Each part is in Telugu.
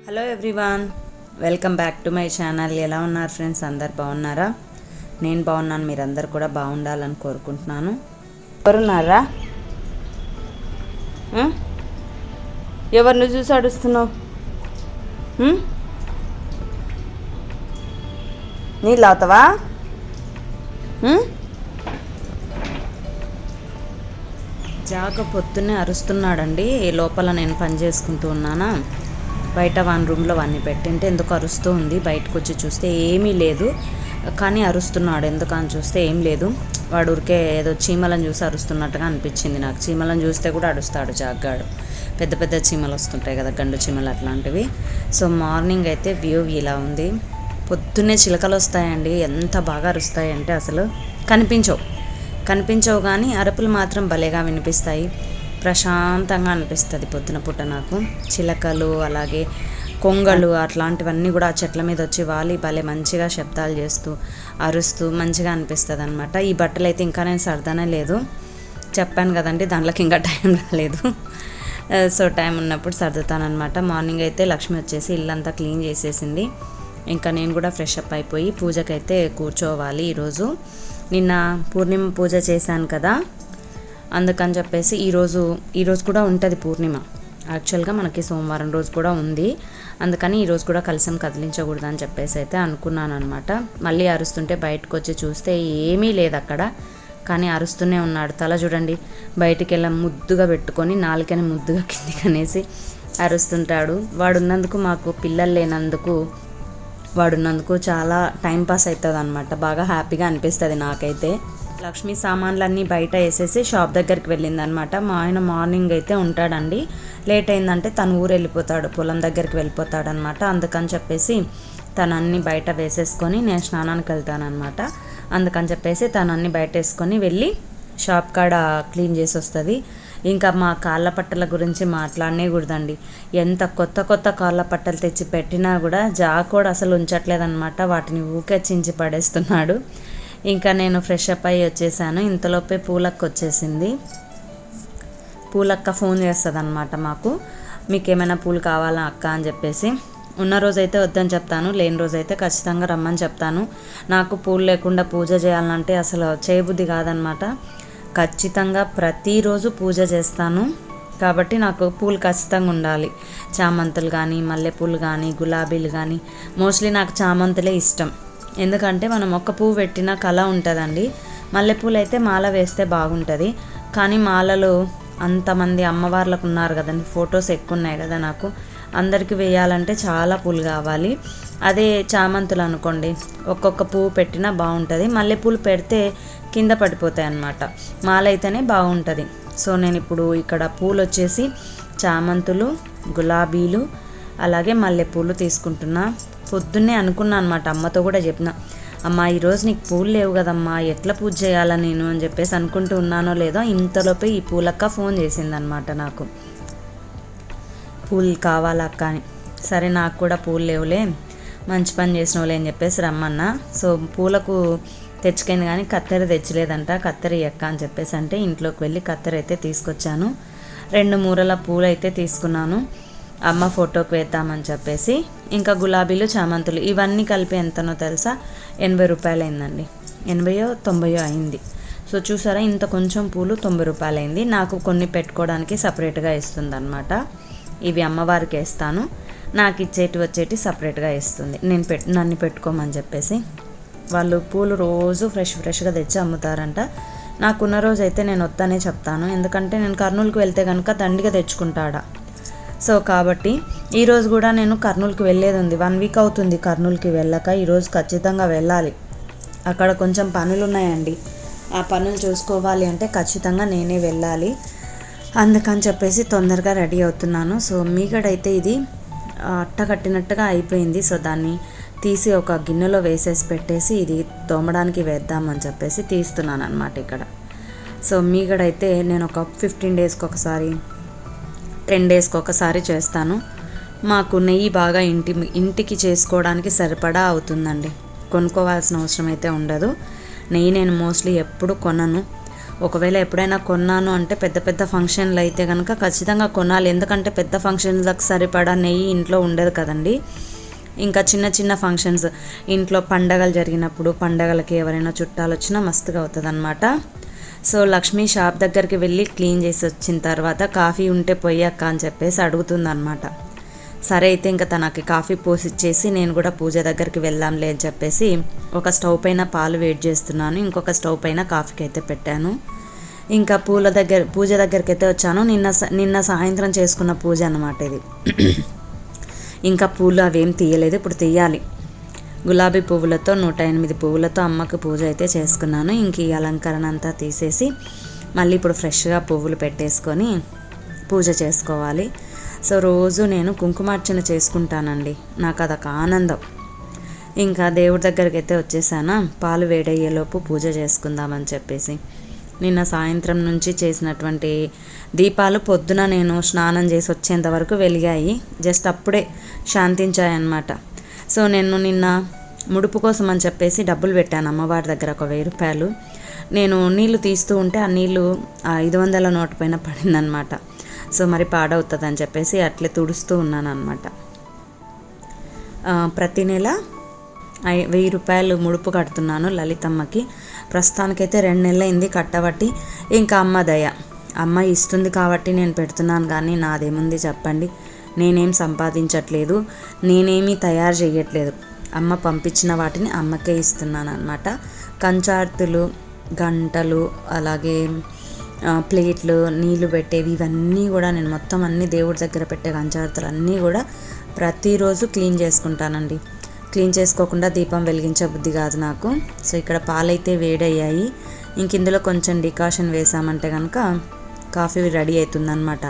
Hello everyone, welcome back to my channel. ఎలా ఉన్నారు ఫ్రెండ్స్? అందరు బాగున్నారా? నేను బాగున్నాను, మీరందరు కూడా బాగుండాలని కోరుకుంటున్నాను. ఎవరున్నారా? ఎవరిని చూసి అడుస్తున్నావు? నీళ్ళు అవుతావా? జాక పొద్దున్నే అరుస్తున్నాడండి. లోపల నేను పని చేసుకుంటూ ఉన్నానా, బయట వన్ రూమ్లో వన్ని పెట్టింటే ఎందుకు అరుస్తూ ఉంది. బయటకు వచ్చి చూస్తే ఏమీ లేదు, కానీ అరుస్తున్నాడు. ఎందుకని చూస్తే ఏం లేదు, వాడు ఊరికే ఏదో చీమలను చూసి అరుస్తున్నట్టుగా అనిపించింది నాకు. చీమలను చూస్తే కూడా అరుస్తాడు జాగ్గాడు. పెద్ద పెద్ద చీమలు వస్తుంటాయి కదా, గండు చీమలు అట్లాంటివి. సో మార్నింగ్ అయితే వ్యూ ఇలా ఉంది. పొద్దున్నే చిలకలు వస్తాయండి, ఎంత బాగా అరుస్తాయంటే అసలు కనిపించవు కానీ అరుపులు మాత్రం భలేగా వినిపిస్తాయి. ప్రశాంతంగా అనిపిస్తుంది పొద్దున పూట నాకు. చిలకలు అలాగే కొంగలు అట్లాంటివన్నీ కూడా ఆ చెట్ల మీద వచ్చి వాలి భలే మంచిగా శబ్దాలు చేస్తూ అరుస్తూ మంచిగా అనిపిస్తుంది అనమాట. ఈ బట్టలు అయితే ఇంకా నేను సర్దనే లేదు, చెప్పాను కదండి, దాంట్లోకి ఇంకా టైం రాలేదు. సో టైం ఉన్నప్పుడు సర్దుతానమాట. మార్నింగ్ అయితే లక్ష్మి వచ్చేసి ఇల్లంతా క్లీన్ చేసేసింది. ఇంకా నేను కూడా ఫ్రెష్ అప్ అయిపోయి పూజకైతే కూర్చోవాలి. నిన్న పూర్ణిమ పూజ చేశాను కదా, అందుకని చెప్పేసి ఈరోజు కూడా ఉంటుంది పూర్ణిమ. యాక్చువల్గా మనకి సోమవారం రోజు కూడా ఉంది, అందుకని ఈరోజు కూడా కలశం కదిలించకూడదు అని చెప్పేసి అయితే అనుకున్నాను అనమాట. మళ్ళీ అరుస్తుంటే బయటకు వచ్చి చూస్తే ఏమీ లేదు అక్కడ, కానీ అరుస్తూనే ఉన్నాడు. తల చూడండి, బయటికి వెళ్ళి ముద్దుగా పెట్టుకొని నాలుకని ముద్దుగా కిందికి అనేసి అరుస్తుంటాడు. వాడున్నందుకు, మాకు పిల్లలు లేనందుకు వాడున్నందుకు చాలా టైంపాస్ అవుతుంది అనమాట. బాగా హ్యాపీగా అనిపిస్తుంది నాకైతే. లక్ష్మి సామాన్లన్నీ బయట వేసేసి షాప్ దగ్గరికి వెళ్ళిందనమాట. మా ఆయన మార్నింగ్ అయితే ఉంటాడండి, లేట్ అయిందంటే తను ఊరు వెళ్ళిపోతాడు, పొలం దగ్గరికి వెళ్ళిపోతాడనమాట. అందుకని చెప్పేసి తను అన్నీ బయట వేసేసుకొని నేను స్నానానికి వెళ్తానమాట. అందుకని చెప్పేసి తను అన్నీ బయట వేసుకొని వెళ్ళి షాప్ కాడ క్లీన్ చేసి వస్తుంది. ఇంకా మా కాళ్ళ పట్టల గురించి మాట్లాడనే కూడదండి. ఎంత కొత్త కాళ్ళ పట్టలు తెచ్చి పెట్టినా కూడా కూడా అసలు ఉంచట్లేదనమాట. వాటిని ఊకే చించి పడేస్తున్నాడు. ఇంకా నేను ఫ్రెష్ అప్ అయ్యి వచ్చేసాను. ఇంతలోపే పూలక్క వచ్చేసింది. పూలక్క ఫోన్ చేస్తుంది అనమాట మాకు, మీకు ఏమైనా పూలు కావాలా అక్క అని చెప్పేసి. ఉన్న రోజైతే వద్దని చెప్తాను, లేని రోజైతే ఖచ్చితంగా రమ్మని చెప్తాను. నాకు పూలు లేకుండా పూజ చేయాలంటే అసలు చేయబుద్ధి కాదనమాట. ఖచ్చితంగా ప్రతిరోజు పూజ చేస్తాను కాబట్టి నాకు పూలు ఖచ్చితంగా ఉండాలి. చామంతులు కానీ, మల్లెపూలు కానీ, గులాబీలు కానీ, మోస్ట్లీ నాకు చామంతులే ఇష్టం. ఎందుకంటే మనం ఒక్క పువ్వు పెట్టిన కళ ఉంటుందండి. మల్లెపూలు అయితే మాల వేస్తే బాగుంటుంది, కానీ మాలలు అంతమంది అమ్మవార్లకు ఉన్నారు కదండి, ఫొటోస్ ఎక్కువ ఉన్నాయి కదా, నాకు అందరికీ వేయాలంటే చాలా పూలు కావాలి. అదే చామంతులు అనుకోండి, ఒక్కొక్క పువ్వు పెట్టినా బాగుంటుంది. మల్లెపూలు పెడితే కింద పడిపోతాయి అన్నమాట, మాల అయితేనే బాగుంటుంది. సో నేను ఇప్పుడు ఇక్కడ పూలు వచ్చేసి చామంతులు, గులాబీలు అలాగే మల్లెపూలు తీసుకుంటున్నా. పొద్దున్నే అనుకున్నా అనమాట, అమ్మతో కూడా చెప్పిన, అమ్మ ఈరోజు నీకు పూలు లేవు కదమ్మా, ఎట్లా పూజ చేయాలా నేను అని చెప్పేసి అనుకుంటూ ఉన్నానో లేదో, ఇంతలోపే ఈ పూలక్క ఫోన్ చేసిందనమాట నాకు, పూలు కావాలా అక్క అని. సరే నాకు కూడా పూలు లేవులే, మంచి పని చేసినవులే అని చెప్పేసి రమ్మన్నా. సో పూలకు తెచ్చుకుంది కానీ కత్తెర తెచ్చలేదంట. కత్తెర ఎక్క అని చెప్పేసి అంటే ఇంట్లోకి వెళ్ళి కత్తెర అయితే తీసుకొచ్చాను. 2 మూరల పూలు అయితే తీసుకున్నాను, అమ్మ ఫోటోకి వేద్దామని చెప్పేసి. ఇంకా గులాబీలు, చామంతులు ఇవన్నీ కలిపి ఎంతనో తెలుసా, 80 రూపాయలు అయిందండి. 80-90 అయింది. సో చూసారా, ఇంత కొంచెం పూలు 90 రూపాయలు అయింది. నాకు కొన్ని పెట్టుకోవడానికి సపరేట్గా ఇస్తుంది అనమాట. ఇవి అమ్మవారికి వేస్తాను, నాకు వచ్చేటి సపరేట్గా ఇస్తుంది. నన్ను పెట్టుకోమని చెప్పేసి. వాళ్ళు పూలు రోజు ఫ్రెష్గా తెచ్చి అమ్ముతారంట. నాకున్న రోజు అయితే నేను వద్దనే చెప్తాను, ఎందుకంటే నేను కర్నూలుకి వెళ్తే కనుక దండిగా తెచ్చుకుంటాడా. సో కాబట్టి ఈరోజు కూడా నేను కర్నూలుకి వెళ్ళేది ఉంది. 1 వీక్ అవుతుంది కర్నూలుకి వెళ్ళక. ఈరోజు ఖచ్చితంగా వెళ్ళాలి, అక్కడ కొంచెం పనులు ఉన్నాయండి. ఆ పనులు చూసుకోవాలి అంటే ఖచ్చితంగా నేనే వెళ్ళాలి. అందుకని చెప్పేసి తొందరగా రెడీ అవుతున్నాను. సో మీగడైతే ఇది అట్ట కట్టినట్టుగా అయిపోయింది. సో దాన్ని తీసి ఒక గిన్నెలో వేసేసి పెట్టేసి ఇది తోమడానికి వేద్దామని చెప్పేసి తీస్తున్నాను అనమాట ఇక్కడ. సో మీగడైతే నేను ఒక 15 డేస్కి ఒకసారి, 10 డేస్కి ఒకసారి చేస్తాను. మాకు నెయ్యి బాగా ఇంటికి చేసుకోవడానికి సరిపడా అవుతుందండి, కొనుక్కోవాల్సిన అవసరం అయితే ఉండదు. నెయ్యి నేను మోస్ట్లీ ఎప్పుడు కొనను. ఒకవేళ ఎప్పుడైనా కొన్నాను అంటే పెద్ద పెద్ద ఫంక్షన్లు అయితే కనుక ఖచ్చితంగా కొనాలి. ఎందుకంటే పెద్ద ఫంక్షన్లకు సరిపడా నెయ్యి ఇంట్లో ఉండదు కదండి. ఇంకా చిన్న చిన్న ఫంక్షన్స్ ఇంట్లో పండగలు జరిగినప్పుడు, పండగలకి ఎవరైనా చుట్టాలు వచ్చినా మస్తుగా అవుతుంది అనమాట. సో లక్ష్మి షాప్ దగ్గరికి వెళ్ళి క్లీన్ చేసి వచ్చిన తర్వాత కాఫీ ఉంటే పొయ్యక్క అని చెప్పేసి అడుగుతుంది అనమాట. సరే అయితే ఇంకా తనకి కాఫీ పోసిచ్చేసి నేను కూడా పూజ దగ్గరికి వెళ్దాంలే అని చెప్పేసి ఒక స్టవ్ పైన పాలు వేడి చేస్తున్నాను, ఇంకొక స్టవ్ పైన కాఫీకి అయితే పెట్టాను. ఇంకా పూజ దగ్గరికి అయితే వచ్చాను. నిన్న సాయంత్రం చేసుకున్న పూజ అన్నమాట ఇది. ఇంకా పూలు అవేం తీయలేదు, ఇప్పుడు తీయాలి. గులాబీ పువ్వులతో 108 పువ్వులతో అమ్మకి పూజ అయితే చేసుకున్నాను. ఇంక ఈ అలంకరణ అంతా తీసేసి మళ్ళీ ఇప్పుడు ఫ్రెష్గా పువ్వులు పెట్టేసుకొని పూజ చేసుకోవాలి. సో రోజు నేను కుంకుమార్చన చేసుకుంటానండి, నాకు అదొక ఆనందం. ఇంకా దేవుడి దగ్గరికి అయితే వచ్చేసానా, పాలు వేడయ్యేలోపు పూజ చేసుకుందామని చెప్పేసి. నిన్న సాయంత్రం నుంచి చేసినటువంటి దీపాలు పొద్దున నేను స్నానం చేసి వచ్చేంత వరకు వెలిగాయి, జస్ట్ అప్పుడే శాంతించాయన్నమాట. సో నేను నిన్న ముడుపు కోసం అని చెప్పేసి డబ్బులు పెట్టాను అమ్మవారి దగ్గర, ఒక 1000 రూపాయలు. నేను నీళ్లు తీస్తూ ఉంటే ఆ నీళ్లు 500 నోటు పైన పడిందనమాట. సో మరి పాడవుతుంది అని చెప్పేసి అట్లే తుడుస్తూ ఉన్నాను అనమాట. ప్రతి నెల 1000 రూపాయలు ముడుపు కడుతున్నాను లలితమ్మకి. ప్రస్తుతానికైతే 2 నెలలు అయింది కట్టబట్టి. ఇంకా అమ్మ దయ, అమ్మ ఇస్తుంది కాబట్టి నేను పెడుతున్నాను, కానీ నాదేముంది చెప్పండి. నేనేం సంపాదించట్లేదు, నేనేమీ తయారు చేయట్లేదు. అమ్మ పంపించిన వాటిని అమ్మకే ఇస్తున్నాను అనమాట. కంచార్తులు, గంటలు, అలాగే ప్లేట్లు, నీళ్లు పెట్టేవి, ఇవన్నీ కూడా నేను మొత్తం అన్నీ దేవుడి దగ్గర పెట్టే కంచార్తులు అన్నీ కూడా ప్రతిరోజు క్లీన్ చేసుకుంటానండి. క్లీన్ చేసుకోకుండా దీపం వెలిగించే బుద్ధి కాదు నాకు. సో ఇక్కడ పాలైతే వేడయ్యాయి. ఇంక ఇందులో కొంచెం డికాషన్ వేసామంటే కనుక కాఫీ రెడీ అవుతుందన్నమాట.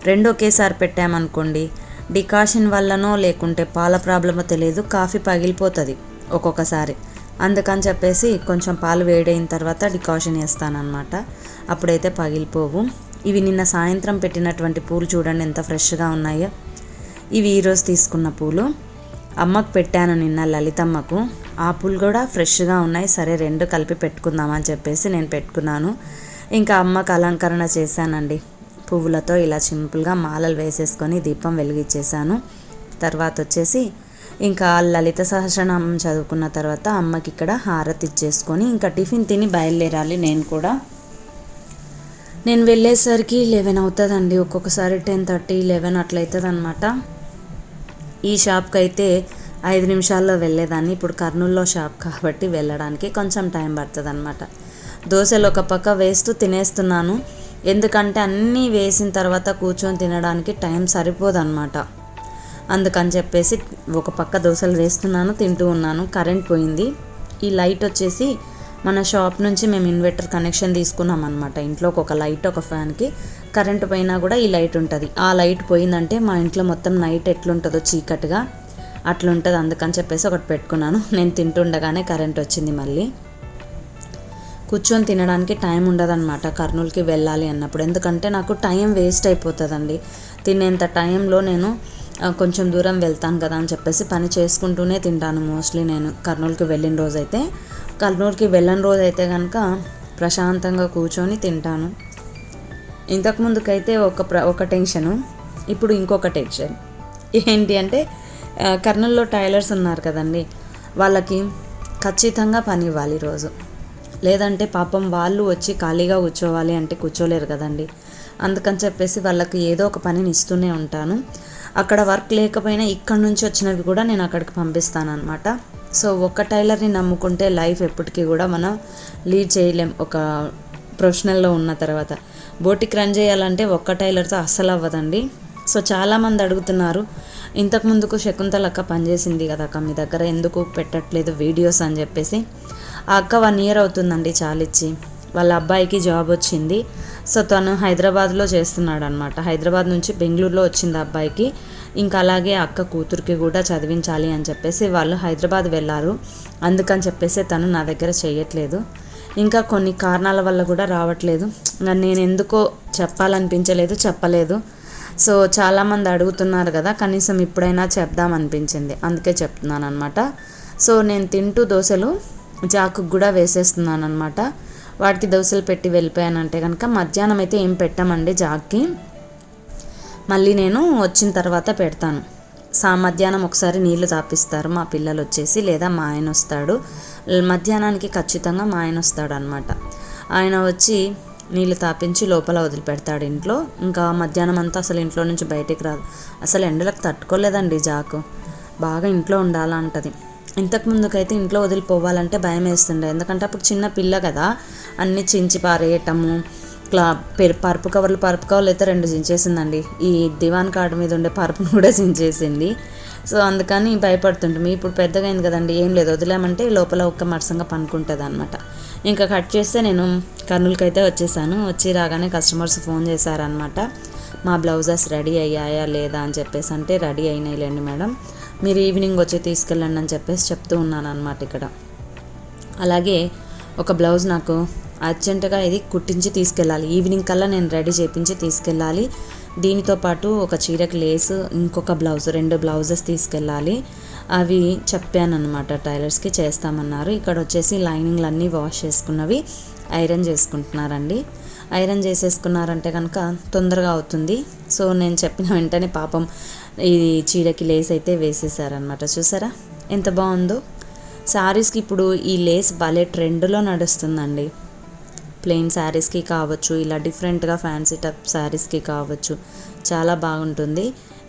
2 ఒకేసారి పెట్టామనుకోండి, డికాషన్ వల్లనో లేకుంటే పాల ప్రాబ్లమో తెలియదు, కాఫీ పగిలిపోతుంది ఒక్కొక్కసారి. అందుకని చెప్పేసి కొంచెం పాలు వేడైన తర్వాత డికాషన్ వేస్తానన్నమాట, అప్పుడైతే పగిలిపోవు. ఇవి నిన్న సాయంత్రం పెట్టినటువంటి పూలు చూడండి ఎంత ఫ్రెష్గా ఉన్నాయో. ఇవి ఈరోజు తీసుకున్న పూలు అమ్మకు పెట్టాను నిన్న, లలితమ్మకు. ఆ పూలు కూడా ఫ్రెష్గా ఉన్నాయి. సరే 2 కలిపి పెట్టుకుందామని చెప్పేసి నేను పెట్టుకున్నాను. ఇంకా అమ్మకు అలంకరణ చేశానండి, పువ్వులతో ఇలా సింపుల్గా మాలలు వేసేసుకొని దీపం వెలిగించేసాను. తర్వాత వచ్చేసి ఇంకా లలిత సహస్రనామం చదువుకున్న తర్వాత అమ్మకి ఇక్కడ హారతి ఇచ్చేసుకొని ఇంకా టిఫిన్ తిని బయలుదేరాలి. నేను వెళ్ళేసరికి 11 అవుతుందండి, ఒక్కొక్కసారి 10:30, 11 అట్లయితుంది అనమాట. ఈ షాప్కి అయితే 5 నిమిషాల్లో వెళ్ళేదాన్ని, ఇప్పుడు కర్నూలులో షాప్ కాబట్టి వెళ్ళడానికి కొంచెం టైం పడుతుంది అనమాట. దోశలు ఒక పక్క వేస్తూ తినేస్తున్నాను, ఎందుకంటే అన్నీ వేసిన తర్వాత కూర్చొని తినడానికి టైం సరిపోదన్నమాట. అందుకని చెప్పేసి ఒక పక్క దోశలు వేస్తున్నాను, తింటూ ఉన్నాను. కరెంట్ పోయింది. ఈ లైట్ వచ్చేసి మన షాప్ నుంచి మేము ఇన్వర్టర్ కనెక్షన్ తీసుకున్నాం అనమాట. ఇంట్లోకి ఒక లైట్, ఒక ఫ్యాన్కి కరెంటు పోయినా కూడా ఈ లైట్ ఉంటుంది. ఆ లైట్ పోయిందంటే మా ఇంట్లో మొత్తం నైట్ ఎట్లుంటుందో చీకటిగా అట్లుంటుంది. అందుకని చెప్పేసి ఒకటి పెట్టుకున్నాను. నేను తింటుండగానే కరెంట్ వచ్చింది. మళ్ళీ కూర్చొని తినడానికి టైం ఉండదన్నమాట కర్నూలుకి వెళ్ళాలి అన్నప్పుడు, ఎందుకంటే నాకు టైం వేస్ట్ అయిపోతుందండి. తినేంత టైంలో నేను కొంచెం దూరం వెళ్తాను కదా అని చెప్పేసి పని చేసుకుంటూనే తింటాను మోస్ట్లీ. నేను కర్నూలుకి వెళ్ళిన రోజైతే, కర్నూలుకి వెళ్ళని రోజైతే కనుక ప్రశాంతంగా కూర్చొని తింటాను. ఇంతకుముందుకైతే ఒక టెన్షను, ఇప్పుడు ఇంకొక టెన్షన్ ఏంటి అంటే, కర్నూలులో టైలర్స్ ఉన్నారు కదండి, వాళ్ళకి ఖచ్చితంగా పని ఇవ్వాలి రోజు. లేదంటే పాపం వాళ్ళు వచ్చి ఖాళీగా కూర్చోవాలి అంటే కూర్చోలేరు కదండి. అందుకని చెప్పేసి వాళ్ళకి ఏదో ఒక పనిని ఇస్తూనే ఉంటాను. అక్కడ వర్క్ లేకపోయినా ఇక్కడ నుంచి వచ్చినవి కూడా నేను అక్కడికి పంపిస్తాను అనమాట. సో ఒక్క టైలర్ని నమ్ముకుంటే లైఫ్ ఎప్పటికీ కూడా మనం లీడ్ చేయలేం. ఒక ప్రొఫెషనల్లో ఉన్న తర్వాత బోటిక్ రన్ చేయాలంటే ఒక్క టైలర్తో అస్సలు అవ్వదండి. సో చాలామంది అడుగుతున్నారు, ఇంతకుముందుకు శకుంతల అక్క పనిచేసింది కదా అక్క మీ దగ్గర, ఎందుకు పెట్టట్లేదు వీడియోస్ అని చెప్పేసి. ఆ అక్క 1 year అవుతుందండి చాలిచ్చి. వాళ్ళ అబ్బాయికి జాబ్ వచ్చింది. సో తను హైదరాబాద్లో చేస్తున్నాడు అనమాట. హైదరాబాద్ నుంచి బెంగళూరులో వచ్చింది అబ్బాయికి. ఇంకా అలాగే అక్క కూతురికి కూడా చదివించాలి అని చెప్పేసి వాళ్ళు హైదరాబాద్ వెళ్ళారు. అందుకని చెప్పేసి తను నా దగ్గర చేయట్లేదు. ఇంకా కొన్ని కారణాల వల్ల కూడా రావట్లేదు. నేను ఎందుకో చెప్పలేదు. సో చాలామంది అడుగుతున్నారు కదా, కనీసం ఇప్పుడైనా చెప్దామనిపించింది, అందుకే చెప్తున్నాను అనమాట. సో నేను తింటూ దోశలు జాకుకు కూడా వేసేస్తున్నాను అనమాట. వాటికి దోశలు పెట్టి వెళ్ళిపోయానంటే కనుక మధ్యాహ్నం అయితే ఏం పెట్టామండి జాగ్కి, మళ్ళీ నేను వచ్చిన తర్వాత పెడతాను. మధ్యాహ్నం ఒకసారి నీళ్లు తాపిస్తారు మా పిల్లలు వచ్చేసి, లేదా మా ఆయన వస్తాడు. మధ్యాహ్నానికి ఖచ్చితంగా మా ఆయన వస్తాడు అనమాట. ఆయన వచ్చి నీళ్ళు తాపించి లోపల వదిలిపెడతాడు ఇంట్లో. ఇంకా మధ్యాహ్నం అంతా అసలు ఇంట్లో నుంచి బయటికి రాదు. అసలు ఎండలకు తట్టుకోలేదండి జాకు, బాగా ఇంట్లో ఉండాలంటది. ఇంతకుముందుకైతే ఇంట్లో వదిలిపోవాలంటే భయం వేస్తుండే, ఎందుకంటే అప్పుడు చిన్న పిల్ల కదా, అన్నీ చించి పారేయటము. పరుపు కవర్లు అయితే 2 చించేసిందండి. ఈ దివాన్ కార్డు మీద ఉండే పరుపును కూడా చించేసింది. సో అందుకని భయపడుతుంటాము. ఇప్పుడు పెద్దగా అయింది కదండి, ఏం లేదు, వదిలేమంటే లోపల ఒక్క మరసంగా పనుకుంటుంది అనమాట. ఇంకా కట్ చేస్తే నేను కర్నూలుకి అయితే వచ్చేసాను. వచ్చి రాగానే కస్టమర్స్ ఫోన్ చేశారనమాట, మా బ్లౌజెస్ రెడీ అయ్యాయా లేదా అని చెప్పేసి. అంటే రెడీ అయినాయిలేండి మేడం, మీరు ఈవినింగ్ వచ్చి తీసుకెళ్ళండి అని చెప్పేసి చెప్తూ ఉన్నాను అనమాట ఇక్కడ. అలాగే ఒక బ్లౌజ్ నాకు అర్జెంటుగా ఇది కుట్టించి తీసుకెళ్ళాలి, ఈవినింగ్ కల్లా నేను రెడీ చేయించి తీసుకెళ్ళాలి. దీనితో పాటు ఒక చీరకు లేసు, ఇంకొక బ్లౌజ్, 2 బ్లౌజెస్ తీసుకెళ్ళాలి. అవి చెప్పాను అనమాట టైలర్స్కి, చేస్తామన్నారు. ఇక్కడ వచ్చేసి లైనింగ్లు అన్నీ వాష్ చేసుకున్నవి ఐరన్ చేసుకుంటున్నారండి. ఐరన్ చేసేసుకున్నారంటే కనుక తొందరగా అవుతుంది. సో నేను చెప్పిన వెంటనే పాపం ఈ చీరకి లేస్ అయితే వేసేసారనమాట. చూసారా ఎంత బాగుందో. శారీస్కి ఇప్పుడు ఈ లేస్ భలే ట్రెండ్లో నడుస్తుందండి. ప్లెయిన్ శారీస్కి కావచ్చు, ఇలా డిఫరెంట్గా ఫ్యాన్సీ టైప్ శారీస్కి కావచ్చు, చాలా బాగుంటుంది.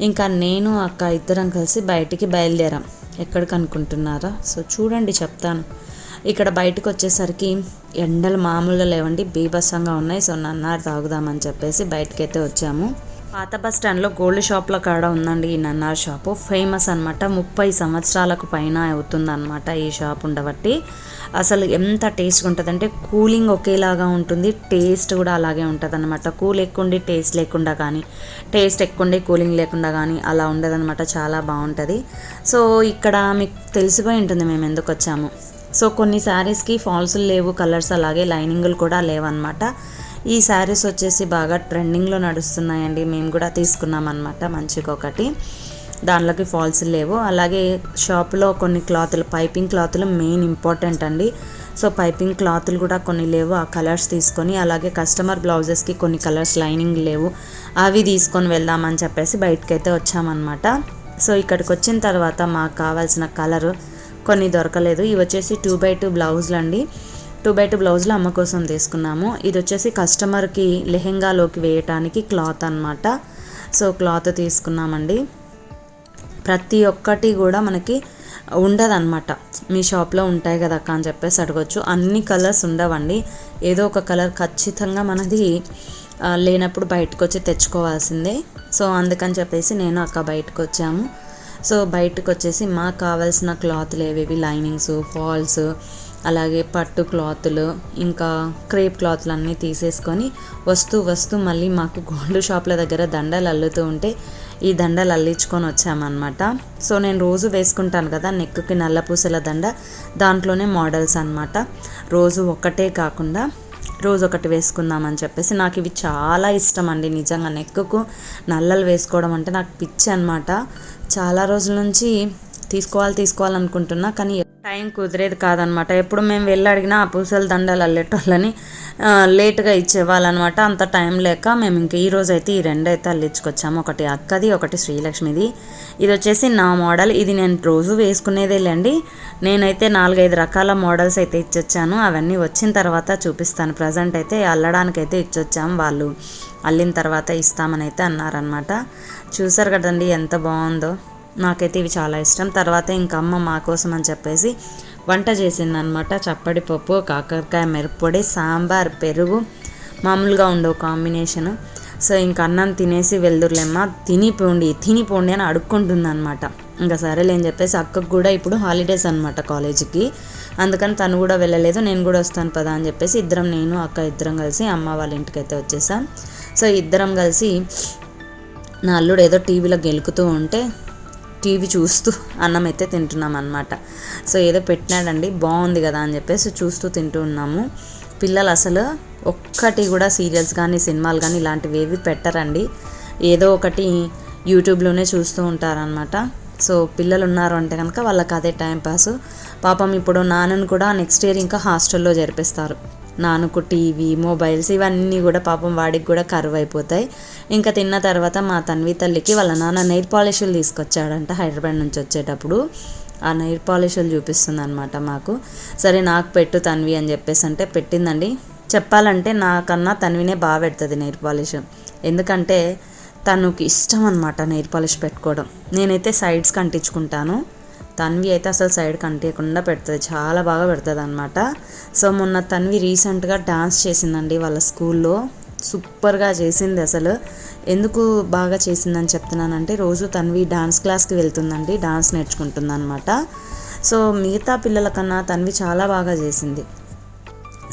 ఇంకా నేను అక్క ఇద్దరం కలిసి బయటికి బయలుదేరాం. ఎక్కడికి అనుకుంటున్నారా? సో చూడండి చెప్తాను. ఇక్కడ బయటకు వచ్చేసరికి ఎండలు మామూలుగా లేవండి, బీభత్సంగా ఉన్నాయి. సో నన్నార్ తాగుదామని చెప్పేసి బయటకైతే వచ్చాము. పాత బస్ స్టాండ్లో గోల్డ్ షాప్లో కాడ ఉందండి ఈ నన్నార్ షాపు. ఫేమస్ అనమాట, 30 సంవత్సరాలకు పైన అవుతుందన్నమాట ఈ షాప్ ఉండబట్టి. అసలు ఎంత టేస్ట్గా ఉంటుంది అంటే, కూలింగ్ ఒకేలాగా ఉంటుంది, టేస్ట్ కూడా అలాగే ఉంటుంది అనమాట. కూల్ ఎక్కుండి టేస్ట్ లేకుండా కానీ, టేస్ట్ ఎక్కుండి కూలింగ్ లేకుండా కానీ అలా ఉండదన్నమాట. చాలా బాగుంటుంది. సో ఇక్కడ మీకు తెలిసిపోయి ఉంటుంది మేము ఎందుకు వచ్చాము. సో కొన్ని శారీస్కి ఫాల్స్లు లేవు, కలర్స్ అలాగే లైనింగ్లు కూడా లేవన్నమాట. ఈ శారీస్ వచ్చేసి బాగా ట్రెండింగ్లో నడుస్తున్నాయండి. మేము కూడా తీసుకున్నాం అనమాట మంచిగా ఒకటి, దాంట్లోకి ఫాల్స్ లేవు. అలాగే షాప్లో కొన్ని క్లాతులు, పైపింగ్ క్లాతులు మెయిన్ ఇంపార్టెంట్ అండి. సో పైపింగ్ క్లాతులు కూడా కొన్ని లేవు, ఆ కలర్స్ తీసుకొని, అలాగే కస్టమర్ బ్లౌజెస్కి కొన్ని కలర్స్ లైనింగ్ లేవు, అవి తీసుకొని వెళ్దామని చెప్పేసి బయటకైతే వచ్చామన్నమాట. సో ఇక్కడికి వచ్చిన తర్వాత మాకు కావాల్సిన కలరు కొన్ని దొరకలేదు. ఇవి వచ్చేసి 2x2 బ్లౌజులు అండి. 2x2 బ్లౌజులు అమ్మ కోసం తీసుకున్నాము. ఇది వచ్చేసి కస్టమర్కి లెహెంగాలోకి వేయటానికి క్లాత్ అనమాట. సో క్లాత్ తీసుకున్నామండి. ప్రతి ఒక్కటి కూడా మనకి ఉండదన్నమాట. మీ షాప్లో ఉంటాయి కదా అక్క అని చెప్పేసి అడగొచ్చు. అన్ని కలర్స్ ఉండవండి, ఏదో ఒక కలర్ ఖచ్చితంగా మనది లేనప్పుడు బయటకు వచ్చి తెచ్చుకోవాల్సిందే. సో అందుకని చెప్పేసి నేను అక్క బయటకు వచ్చాము. సో బయటకు వచ్చేసి మాకు కావాల్సిన క్లాత్లు ఏవేవి, లైనింగ్స్, ఫాల్స్, అలాగే పట్టు క్లాతులు, ఇంకా క్రేప్ క్లాత్లు అన్నీ తీసేసుకొని వస్తూ మళ్ళీ మాకు గోల్డ్ షాప్ల దగ్గర దండలు అల్లుతూ ఉంటే ఈ దండలు అల్లించుకొని వచ్చామన్నమాట. సో నేను రోజు వేసుకుంటాను కదా నెక్కి నల్ల పూసల దండ, దాంట్లోనే మోడల్స్ అనమాట. రోజు ఒకటే కాకుండా రోజు ఒకటి వేసుకుందామని చెప్పేసి. నాకు ఇవి చాలా ఇష్టం అండి నిజంగా. నెక్కు నల్లలు వేసుకోవడం అంటే నాకు పిచ్చి అనమాట. చాలా రోజుల నుంచి తీసుకోవాలనుకుంటున్నా, కానీ టైం కుదిరేది కాదనమాట. ఎప్పుడు మేము వెళ్ళి అడిగినా ఆ పూసల దండలు అల్లేటోళ్ళని లేట్గా ఇచ్చేవాళ్ళనమాట. అంత టైం లేక మేము ఇంక ఈరోజు అయితే ఈ 2 అయితే అల్లించుకొచ్చాము. ఒకటి అక్కది, ఒకటి శ్రీలక్ష్మిది. ఇది వచ్చేసి నా మోడల్. ఇది నేను రోజు వేసుకునేదేలేండి. నేనైతే 4-5 రకాల మోడల్స్ అయితే ఇచ్చొచ్చాను. అవన్నీ వచ్చిన తర్వాత చూపిస్తాను. ప్రజెంట్ అయితే అల్లడానికైతే ఇచ్చొచ్చాము, వాళ్ళు అల్లిన తర్వాత ఇస్తామని అయితే అన్నారనమాట. చూసారు కదండి ఎంత బాగుందో. నాకైతే ఇవి చాలా ఇష్టం. తర్వాత ఇంక అమ్మ మా కోసం అని చెప్పేసి వంట చేసిందనమాట. చప్పడి పప్పు, కాకరకాయ మిరప్పొడి, సాంబార్, పెరుగు, మామూలుగా ఉండవు కాంబినేషను. సో ఇంక అన్నం తినేసి వెళ్దురులేమ్మ, తినిపోండి అని అడుక్కుంటుంది అనమాట. ఇంకా సరేలే అని చెప్పేసి, అక్కకు కూడా ఇప్పుడు హాలిడేస్ అనమాట కాలేజీకి, అందుకని తను కూడా వెళ్ళలేదు. నేను కూడా వస్తాను పదా అని చెప్పేసి నేను అక్క ఇద్దరం కలిసి అమ్మ వాళ్ళ ఇంటికైతే వచ్చేసాం. సో ఇద్దరం కలిసి నా అల్లుడు ఏదో టీవీలో గెలుకుతూ ఉంటే టీవీ చూస్తూ అన్నం అయితే తింటున్నాం అనమాట. సో ఏదో పెట్టినాడండి, బాగుంది కదా అని చెప్పేసి చూస్తూ తింటూ ఉన్నాము. పిల్లలు అసలు ఒక్కటి కూడా సీరియల్స్ కానీ సినిమాలు కానీ ఇలాంటివి ఏవి పెట్టరండి. ఏదో ఒకటి యూట్యూబ్లోనే చూస్తూ ఉంటారనమాట. సో పిల్లలు ఉన్నారు అంటే కనుక వాళ్ళకి అదే టైంపాస్. పాపం ఇప్పుడు నాన్నను కూడా నెక్స్ట్ ఇయర్ ఇంకా హాస్టల్లో జరిపిస్తారు. నాన్నకు టీవీ, మొబైల్స్ ఇవన్నీ కూడా పాపం వాడికి కూడా కరువు అయిపోతాయి. ఇంకా తిన్న తర్వాత మా తన్వి తల్లికి వాళ్ళ నాన్న నెయిల్ పాలిష్లు తీసుకొచ్చాడంట హైదరాబాద్ నుంచి వచ్చేటప్పుడు. ఆ నెయిల్ పాలిష్లు చూపిస్తుంది అనమాట మాకు. సరే నాకు పెట్టు తన్వి అని చెప్పేసి అంటే పెట్టిందండి. చెప్పాలంటే నాకన్నా తన్వినే బాగా పెడుతుంది నెయిల్ పాలిష్. ఎందుకంటే తనకి ఇష్టం అనమాట నెయిల్ పాలిష్ పెట్టుకోవడం. నేనైతే సైడ్స్కి అంటించుకుంటాను, తన్వి అయితే అసలు సైడ్ కంటియకుండా పెడుతుంది, చాలా బాగా పెడుతుంది అనమాట. సో మొన్న తన్వి రీసెంట్గా డాన్స్ చేసిందండి వాళ్ళ స్కూల్లో, సూపర్గా చేసింది. అసలు ఎందుకు బాగా చేసిందని చెప్తున్నానంటే రోజు తన్వి డాన్స్ క్లాస్కి వెళ్తుందండి, డాన్స్ నేర్చుకుంటుంది అనమాట. సో మిగతా పిల్లల కన్నా తన్వి చాలా బాగా చేసింది.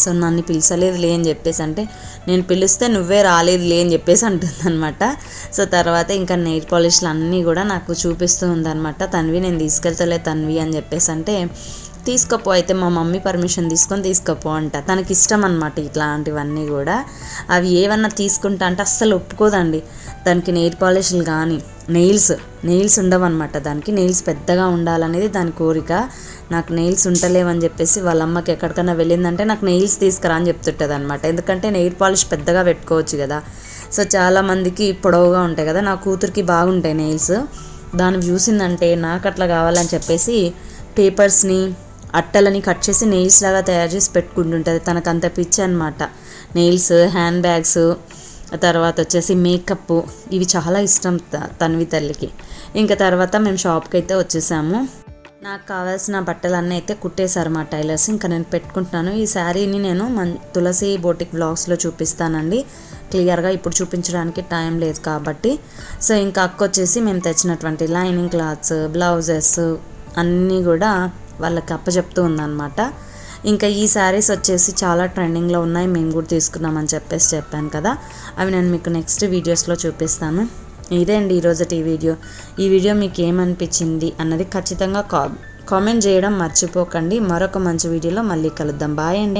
సో నన్ను పిలిచలేదులే అని చెప్పేసి అంటే నేను పిలిస్తే నువ్వే రాలేదులే అని చెప్పేసి అంటుందన్నమాట. సో తర్వాత ఇంకా నెయిల్ పాలిష్లు అన్నీ కూడా నాకు చూపిస్తూ ఉందన్నమాట. తన్వి నేను తీసుకెళ్తలే తన్వి అని చెప్పేసి అంటే తీసుకపో అయితే మా మమ్మీ పర్మిషన్ తీసుకొని తీసుకపో అంట. తనకి ఇష్టం అనమాట ఇట్లాంటివన్నీ కూడా. అవి ఏమన్నా తీసుకుంటా అంటే అస్సలు ఒప్పుకోదండి. దానికి నెయిల్ పాలిష్లు కానీ నెయిల్స్ ఉండవన్నమాట. దానికి నెయిల్స్ పెద్దగా ఉండాలనేది దాని కోరిక. నాకు నెయిల్స్ ఉంటలేవని చెప్పేసి వాళ్ళ అమ్మకి ఎక్కడికైనా వెళ్ళిందంటే నాకు నెయిల్స్ తీసుకురా అని చెప్తుంటుంది అనమాట. ఎందుకంటే నెయిల్ పాలిష్ పెద్దగా పెట్టుకోవచ్చు కదా. సో చాలామందికి పొడవుగా ఉంటాయి కదా, నా కూతురికి బాగుంటాయి నెయిల్స్. దాన్ని చూసిందంటే నాకు అట్లా కావాలని చెప్పేసి పేపర్స్ని అట్టలని కట్ చేసి నెయిల్స్ లాగా తయారు చేసి పెట్టుకుంటుంటుంది. తనకు అంత పిచ్చి అనమాట. నెయిల్స్, హ్యాండ్ బ్యాగ్స్, తర్వాత వచ్చేసి మేకప్, ఇవి చాలా ఇష్టం తన్వి తల్లికి. ఇంకా తర్వాత మేము షాప్కి అయితే వచ్చేసాము. నాకు కావాల్సిన బట్టలన్నీ అయితే కుట్టేశారు మా టైలర్స్. ఇంకా నేను పెట్టుకుంటున్నాను. ఈ శారీని నేను తులసి బోటిక్ బ్లాగ్స్లో చూపిస్తానండి క్లియర్గా, ఇప్పుడు చూపించడానికి టైం లేదు కాబట్టి. సో ఇంకా అక్క వచ్చేసి మేము తెచ్చినటువంటి లైనింగ్ క్లాత్స్, బ్లౌజెస్ అన్నీ కూడా వాళ్ళకి అప్పచెప్తూ ఉందన్నమాట. ఇంకా ఈ శారీస్ వచ్చేసి చాలా ట్రెండింగ్లో ఉన్నాయి, మేము కూడా తీసుకున్నామని చెప్పాను కదా. అవి నేను మీకు నెక్స్ట్ వీడియోస్లో చూపిస్తాను. ఇదే అండి ఈరోజుటి ఈ వీడియో మీకు ఏమనిపించింది అన్నది ఖచ్చితంగా కామెంట్ చేయడం మర్చిపోకండి. మరొక మంచి వీడియోలో మళ్ళీ కలుద్దాం. బాయ్ అండి.